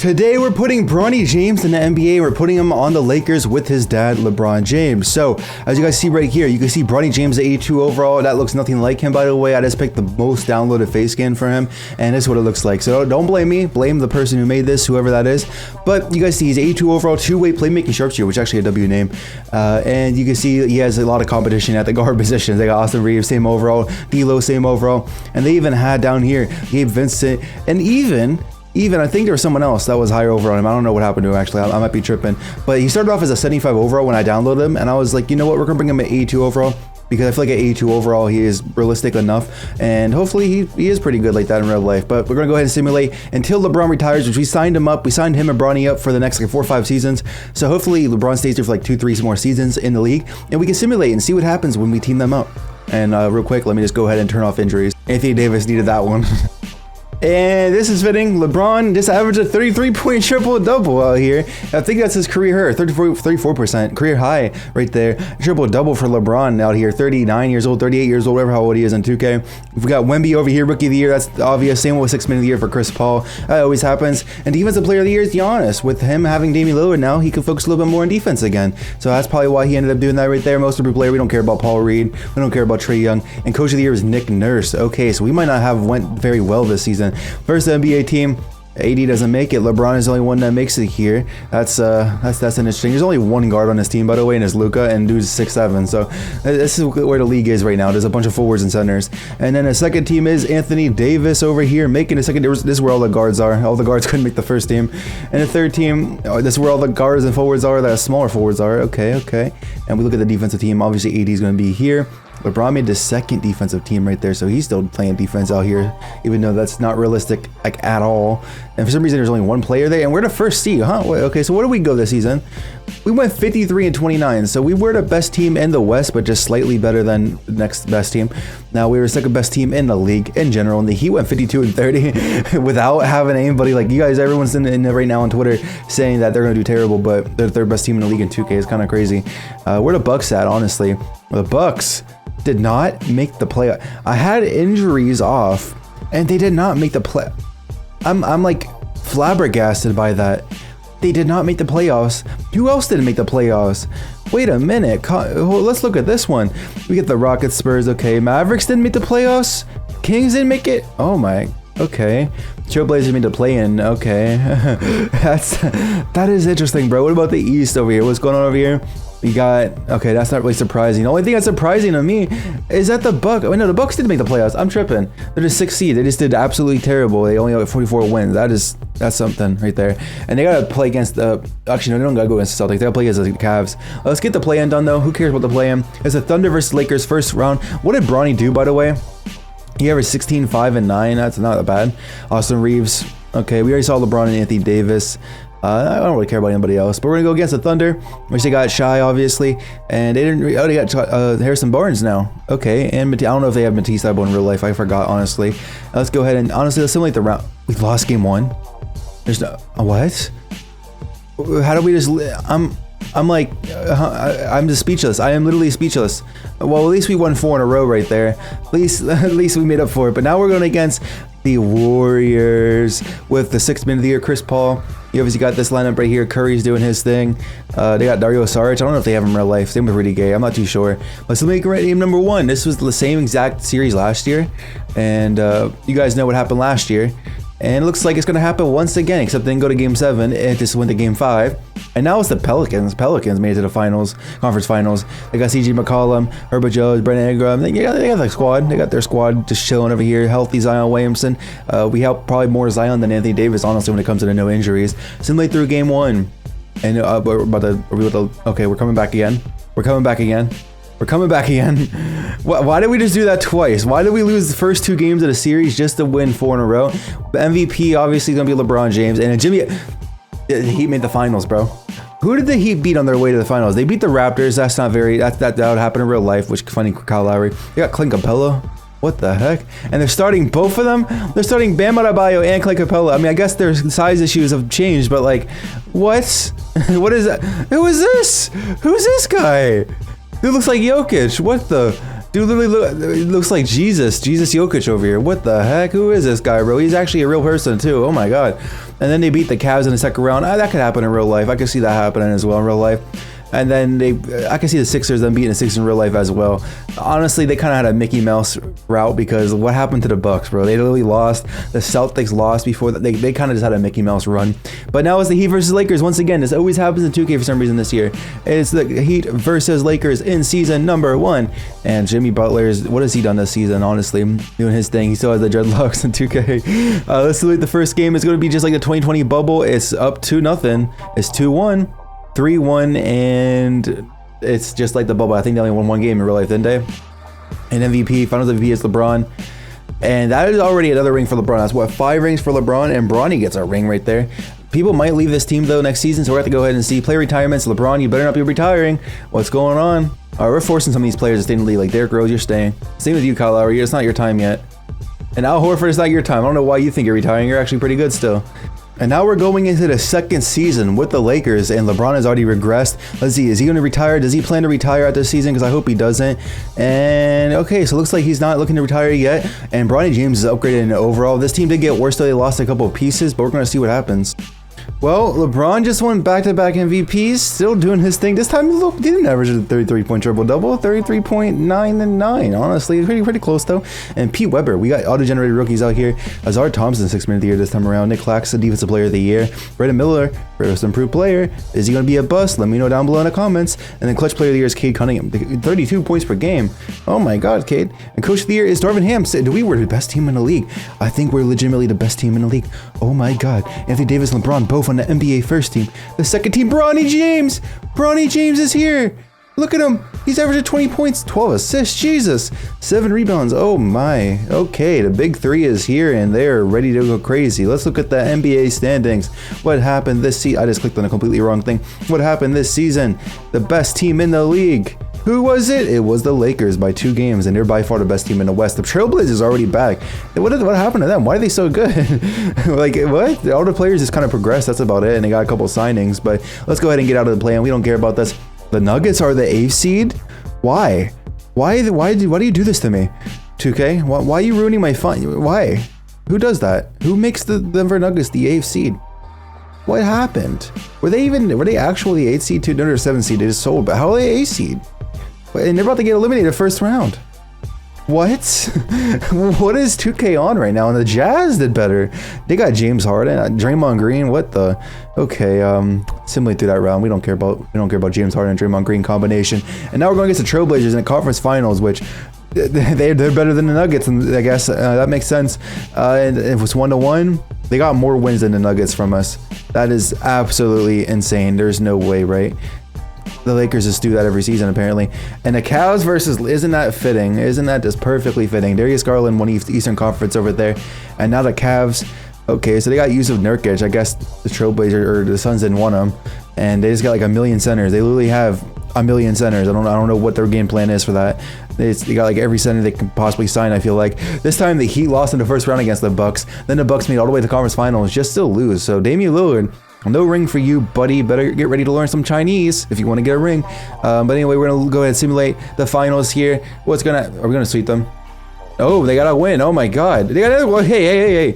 Today we're putting Bronny James in the NBA. We're putting him on the Lakers with his dad, Lebron James. So as you guys see right here, you can see Bronny James at 82 overall. That looks nothing like him, by the way. I just picked the most downloaded face scan for him, and this is what it looks like. So don't blame me. Blame the person who made this, whoever that is. But you guys see he's 82 overall, two-way playmaking sharpshooter, which is actually a W name. And you can see he has a lot of competition at the guard positions. They got Austin Reeves, same overall. D'Lo, same overall. And they even had down here Gabe Vincent, and even I think there was someone else that was higher overall on him. I don't know what happened to him, actually. I might be tripping. But he started off as a 75 overall when I downloaded him, and I was like, you know what, we're gonna bring him at 82 overall, because I feel like at 82 overall he is realistic enough, and hopefully he is pretty good like that in real life. But we're gonna go ahead and simulate until LeBron retires, which we signed him up. We signed him and Bronny up for the next like 4 or 5 seasons. So hopefully LeBron stays there for like 2-3 more seasons in the league, and we can simulate and see what happens when we team them up. And real quick, let me just go ahead and turn off injuries. Anthony Davis needed that one. And this is fitting. LeBron just averaged a 33-point triple-double out here. I think that's his career high, 34% career high right there. Triple-double for LeBron out here. 39 years old, 38 years old, whatever how old he is in 2K. We've got Wemby over here, rookie of the year. That's obvious. Same with 6 man of the year for Chris Paul. That always happens. And defensive player of the year is Giannis. With him having Damian Lillard now, he can focus a little bit more on defense again. So that's probably why he ended up doing that right there. Most of the player, we don't care about Paul Reed. We don't care about Trae Young. And coach of the year is Nick Nurse. Okay, so we might not have went very well this season. First NBA team, AD doesn't make it. LeBron is the only one that makes it here. That's interesting. There's only one guard on this team, by the way, and it's Luka, and dude's 6'7". So this is where the league is right now. There's a bunch of forwards and centers. And then the second team is Anthony Davis over here making the second. This is where all the guards are. All the guards couldn't make the first team. And the third team, this is where all the guards and forwards are. The smaller forwards are. Okay. And we look at the defensive team. Obviously, AD is going to be here. LeBron made the second defensive team right there, so he's still playing defense out here, even though that's not realistic like at all. And for some reason, there's only one player there, and we're the first seed, huh? Okay, so where did we go this season? We went 53-29, so we were the best team in the West, but just slightly better than the next best team. Now we were the second best team in the league in general, and the Heat went 52-30 without having anybody like you guys. Everyone's in right now on Twitter saying that they're gonna do terrible, but they're the third best team in the league in 2K. It's kind of crazy. Where the Bucks at? Honestly, the Bucks did not make the play. I had injuries off, and they did not make the play. I'm like flabbergasted by that. They did not make the playoffs. Who else didn't make the playoffs? Wait a minute. Let's look at this one. We get the Rockets, Spurs. Okay, Mavericks didn't make the playoffs. Kings didn't make it. Oh my. Okay. Trailblazers made the play-in. Okay. that is interesting, bro. What about the East over here? What's going on over here? We got, okay, that's not really surprising. The only thing that's surprising to me is that the Bucks, oh no, the Bucks didn't make the playoffs. I'm tripping. They're the 6th seed. They just did absolutely terrible. They only have 44 wins. That's something right there. And they gotta play against actually no, they don't gotta go against the Celtics. They gotta play against the Cavs. Let's get the play-in done though. Who cares about the play-in? It's the Thunder versus Lakers first round. What did Bronny do, by the way? He averaged 16, 5, and 9. That's not that bad. Austin Reeves. Okay, we already saw LeBron and Anthony Davis. I don't really care about anybody else, but we're gonna go against the Thunder, which they got Shy, obviously, and they didn't. Oh, they got Harrison Barnes now. Okay, and I don't know if they have Matisse Thybulle in real life. I forgot, honestly. Let's go ahead and honestly let's simulate the round. We lost game 1. There's no what? How do we just? I'm like, I'm just speechless. I am literally speechless. Well, at least we won 4 in a row right there. At least we made up for it. But now we're going against the Warriors with the 6th man of the year, Chris Paul. You obviously got this lineup right here. Curry's doing his thing. They got Dario Saric. I don't know if they have him in real life. Same with Rudy Gay. I'm not too sure. But so make team number 1. This was the same exact series last year. And you guys know what happened last year. And it looks like it's going to happen once again, except they didn't go to game 7. It just went to game 5. And now it's the Pelicans. Pelicans made it to the finals, conference finals. They got CJ McCollum, Herbert Jones, Brandon Ingram. They got the squad. They got their squad just chilling over here. Healthy Zion Williamson. We help probably more Zion than Anthony Davis, honestly, when it comes to the no injuries. Simulate through game 1. And we're coming back again. We're coming back again. Why did we just do that twice? Why did we lose the first 2 games of the series just to win 4 in a row? The MVP obviously gonna be LeBron James, and Jimmy. The Heat made the finals, bro. Who did the Heat beat on their way to the finals? They beat the Raptors. That's not very. That would happen in real life. Which funny, Kyle Lowry. They got Clint Capella. What the heck? And they're starting both of them. They're starting Bam Adebayo and Clint Capella. I mean, I guess their size issues have changed, but like, what? What is that? Who is this? Who's this guy? Who looks like Jokic? What the? Dude literally it looks like Jesus Jokic over here. What the heck? Who is this guy, bro? He's actually a real person too. Oh my god. And then they beat the Cavs in the second round. That could happen in real life. I could see that happening as well in real life. And then I can see the Sixers then beating the Sixers in real life as well. Honestly, they kind of had a Mickey Mouse route because what happened to the Bucks, bro? They literally lost. The Celtics lost before that. They kind of just had a Mickey Mouse run. But now it's the Heat versus Lakers. Once again, this always happens in 2K for some reason this year. It's the Heat versus Lakers in season number 1. And Jimmy Butler, what has he done this season? Honestly, doing his thing. He still has the dreadlocks in 2K. Let's see what the first game is going to be. Just like the 2020 bubble. It's up 2-0. It's 2-1. 3-1, and it's just like the bubble. I think they only won one game in real life, didn't they? And MVP, Finals MVP is LeBron. And that is already another ring for LeBron. That's what, 5 rings for LeBron, and Bronny gets a ring right there. People might leave this team though next season, so we're going to have to go ahead and see player retirements. LeBron, you better not be retiring. What's going on? All right, we're forcing some of these players to stay in the league. Like Derrick Rose, you're staying. Same with you, Kyle Lowry. It's not your time yet. And Al Horford, it's not your time. I don't know why you think you're retiring. You're actually pretty good still. And now we're going into the second season with the Lakers, and LeBron has already regressed. Let's see, is he going to retire? Does he plan to retire at this season? Because I hope he doesn't. And okay, so it looks like he's not looking to retire yet. And Bronny James is upgraded in overall. This team did get worse, though they lost a couple of pieces, but we're going to see what happens. Well, LeBron just won back-to-back MVPs, still doing his thing. This time, look, he didn't average a 33-point triple-double, 33.9 and 9. Honestly, pretty close though. And Pete Weber, we got auto-generated rookies out here. Azar Thompson, 6th man of the year this time around. Nick Claxton, defensive player of the year. Brandon Miller, first improved player. Is he going to be a bust? Let me know down below in the comments. And then clutch player of the year is Cade Cunningham, 32 points per game. Oh my God, Cade. And coach of the year is Darvin Ham. Said, we were the best team in the league. I think we're legitimately the best team in the league. Oh my God. Anthony Davis and LeBron both on the NBA first team. The second team, Bronny James. Bronny James is here. Look at him. He's averaging 20 points, 12 assists. Jesus. 7 rebounds. Oh my. Okay, the big 3 is here and they're ready to go crazy. Let's look at the NBA standings. What happened this season? I just clicked on a completely wrong thing. What happened this season? The best team in the league. Who was it? It was the Lakers by 2 games, and they're by far the best team in the West. The Trailblazers are already back. What happened to them? Why are they so good? Like, what? All the players just kind of progressed. That's about it, and they got a couple signings. But let's go ahead and get out of the play-in. We don't care about this. The Nuggets are the 8th seed? Why? Why do you do this to me? 2K? Why are you ruining my fun? Why? Who does that? Who makes the Denver Nuggets the 8th seed? What happened? Were they actually 8th seed to another 7th seed? They just sold, but how are they 8th seed? And they're about to get eliminated first round. What? What is 2K on right now? And the Jazz did better. They got James Harden, Draymond Green. What the? Okay, simulate through that round. We don't care about James Harden and Draymond Green combination. And now we're going against the Trailblazers in the conference finals, which they're better than the Nuggets, and I guess that makes sense. And if it was 1-1, they got more wins than the Nuggets from us. That is absolutely insane. There's no way, right? The Lakers just do that every season, apparently. And the Cavs versus, isn't that fitting? Isn't that just perfectly fitting? Darius Garland won Eastern Conference over there. And now the Cavs, okay, so they got Yusuf Nurkic. I guess the Trailblazers or the Suns didn't want them. And they just got like a million centers. They literally have a million centers. I don't know what their game plan is for that. They got like every center they can possibly sign, I feel like. This time the Heat lost in the first round against the Bucks. Then the Bucks made it all the way to the conference finals, just still lose. So Damian Lillard, no ring for you, buddy. Better get ready to learn some Chinese if you want to get a ring. But anyway, we're gonna go ahead and simulate the finals here. Are we gonna sweep them? Oh, they gotta win. Oh my God. They gotta, well, hey.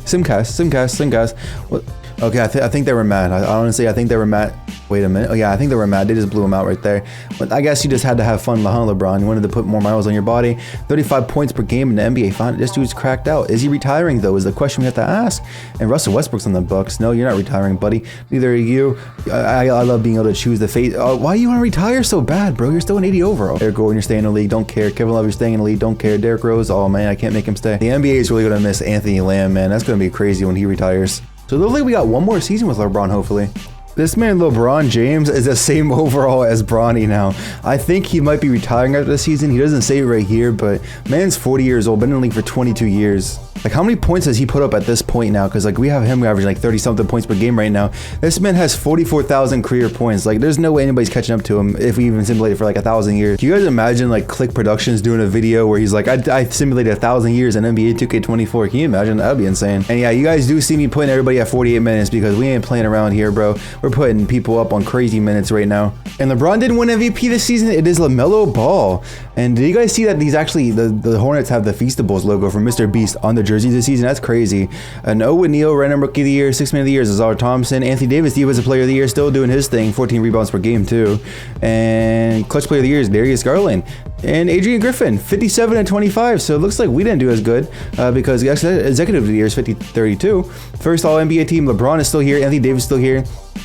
Simcast. What? Okay, I think they were mad. Honestly, I think they were mad. Wait a minute. Oh yeah, I think they were mad. They just blew him out right there. But I guess you just had to have fun, LeBron. You wanted to put more miles on your body. 35 points per game in the NBA. Finally, this dude's cracked out. Is he retiring though? Is the question we have to ask. And Russell Westbrook's on the Bucks. No, you're not retiring, buddy. Neither are you. I love being able to choose the fate. Why do you want to retire so bad, bro? You're still an 80 overall. Derrick Gordon, you're staying in the league. Don't care. Kevin Love, you're staying in the league. Don't care. Derrick Rose. Oh man, I can't make him stay. The NBA is really gonna miss Anthony Lamb, man. That's gonna be crazy when he retires. So literally, we got one more season with LeBron, hopefully. This man, LeBron James, is the same overall as Bronny now. I think he might be retiring after the season. He doesn't say it right here, but man's 40 years old, been in the league for 22 years. Like, how many points has he put up at this point now? Because, like, we have him averaging, like, 30-something points per game right now. This man has 44,000 career points. Like, there's no way anybody's catching up to him if we even simulate it for, like, 1,000 years. Can you guys imagine, like, Click Productions doing a video where he's like, I simulated 1,000 years in NBA 2K24. Can you imagine? That would be insane. And, yeah, you guys do see me putting everybody at 48 minutes because we ain't playing around here, bro. We're putting people up on crazy minutes right now. And LeBron didn't win MVP this season. It is LaMelo Ball. And did you guys see that these actually, the Hornets have the Feastables logo from Mr. Beast on the jerseys this season? That's crazy. And Owen Neal, random rookie of the year, 6 man of the year is Zara Thompson. Anthony Davis, defensive player of the year, still doing his thing, 14 rebounds per game too. And clutch player of the year is Darius Garland. And Adrian Griffin, 57 and 25. So it looks like we didn't do as good because the executive of the year is 32. First All NBA team, LeBron is still here. Anthony Davis is still here.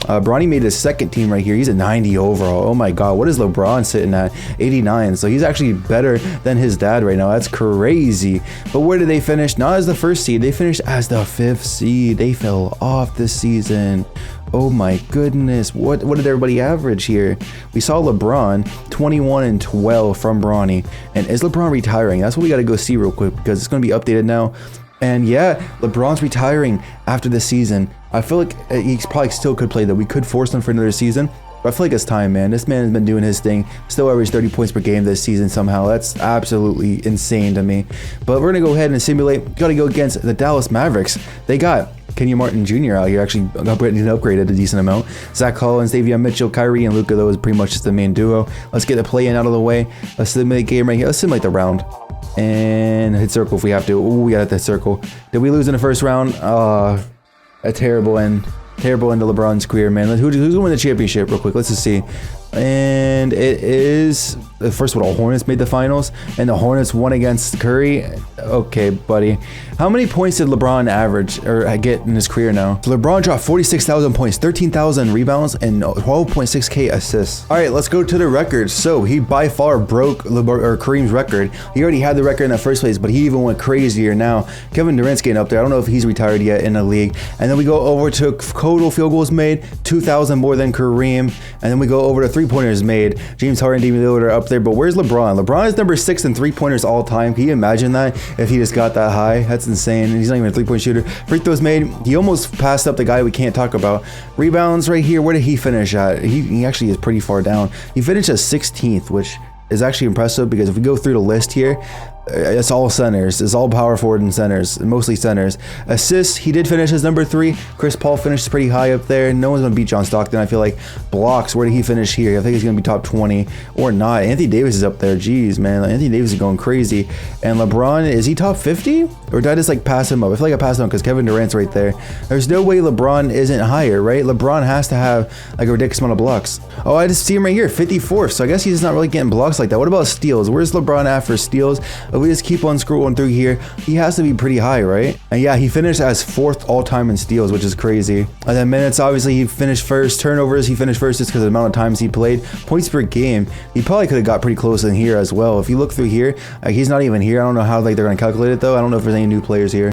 Bronny made his second team right here. He's a 90 overall. Oh my God, what is LeBron sitting at? 89. So he's actually better than his dad right now. That's crazy. But where did they finish? Not as the first seed. They finished as the 5th seed. They fell off this season. Oh my goodness. What did everybody average here? We saw LeBron 21 and 12 from Bronny. And is LeBron retiring? That's what we got to go see real quick because it's going to be updated now. And yeah, LeBron's retiring after this season. I feel like he probably still could play though. We could force him for another season. But I feel like it's time, man. This man has been doing his thing. Still averaged 30 points per game this season somehow. That's absolutely insane to me. But we're going to go ahead and simulate. Got to go against the Dallas Mavericks. They got Kenyon Martin Jr. out here. Actually upgraded a decent amount. Zach Collins, Davion Mitchell, Kyrie, and Luka. That was pretty much just the main duo. Let's get the play-in out of the way. Let's simulate the game right here. Let's simulate the round. And hit circle if we have to. Ooh, we got that circle. Did we lose in the first round? A terrible end. Terrible end to LeBron's career, man. Who's gonna win the championship real quick? Let's just see. And it is, first of all, Hornets made the finals, and the Hornets won against Curry. Okay, buddy. How many points did LeBron average or get in his career now? So LeBron dropped 46,000 points, 13,000 rebounds, and 12.6K assists. All right, let's go to the records. So he by far broke Kareem's record. He already had the record in the first place, but he even went crazier now. Kevin Durant's getting up there. I don't know if he's retired yet in the league. And then we go over to total field goals made, 2,000 more than Kareem. And then we go over to three-pointers made. James Harden, Damian Lillard are up there, but where's LeBron? LeBron is number 6 in three-pointers all time. Can you imagine that if he just got that high? That's insane. And he's not even a three-point shooter. Free throws made. He almost passed up the guy we can't talk about. Rebounds right here. Where did he finish at? He actually is pretty far down. He finished as 16th, which is actually impressive because if we go through the list here, it's all centers. It's all power forward and centers, mostly centers. Assists, he did finish as number 3. Chris Paul finished pretty high up there. No one's gonna beat John Stockton, I feel like. Blocks, where did he finish here? I think he's gonna be top 20 or not. Anthony Davis is up there. Jeez, man, Anthony Davis is going crazy. And LeBron, is he top 50? Or did I just like pass him up? I feel like I passed him up because Kevin Durant's right there. There's no way LeBron isn't higher, right? LeBron has to have like a ridiculous amount of blocks. Oh, I just see him right here, 54th. So I guess he's not really getting blocks like that. What about steals? Where's LeBron at for steals? If we just keep on scrolling through here, he has to be pretty high, right? And yeah, he finished as 4th all-time in steals, which is crazy. And then minutes, obviously he finished first. Turnovers, he finished first just because of the amount of times he played. Points per game, he probably could have got pretty close in here as well. If you look through here, he's not even here. I don't know how like they're gonna calculate it though. I don't know if there's any new players here.